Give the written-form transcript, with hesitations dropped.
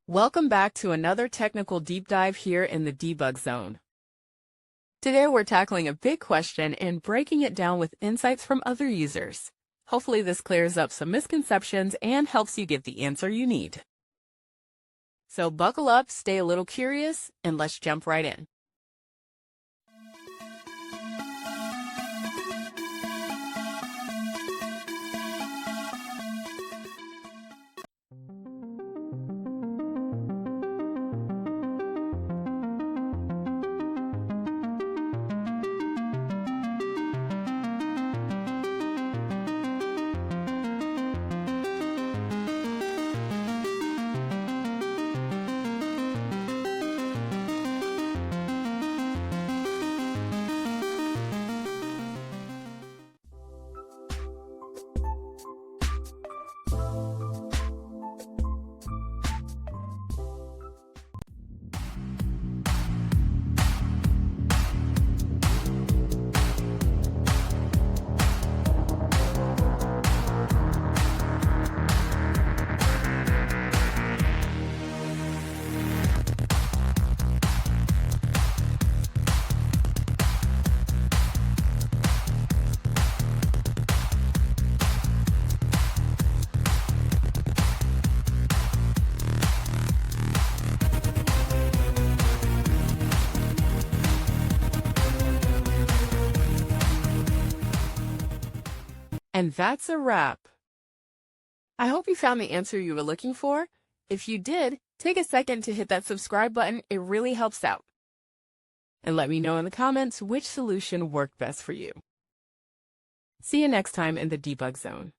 Welcome back to another technical deep dive here in the debug zone. Today we're tackling a big question and breaking it down with insights from other users. Hopefully this clears up some misconceptions and helps you get the answer you need. So buckle up, stay a little curious, and let's jump right in. And that's a wrap. I hope you found the answer you were looking for. If you did, take a second to hit that subscribe button. It really helps out. And let me know in the comments which solution worked best for you. See you next time in the debug zone.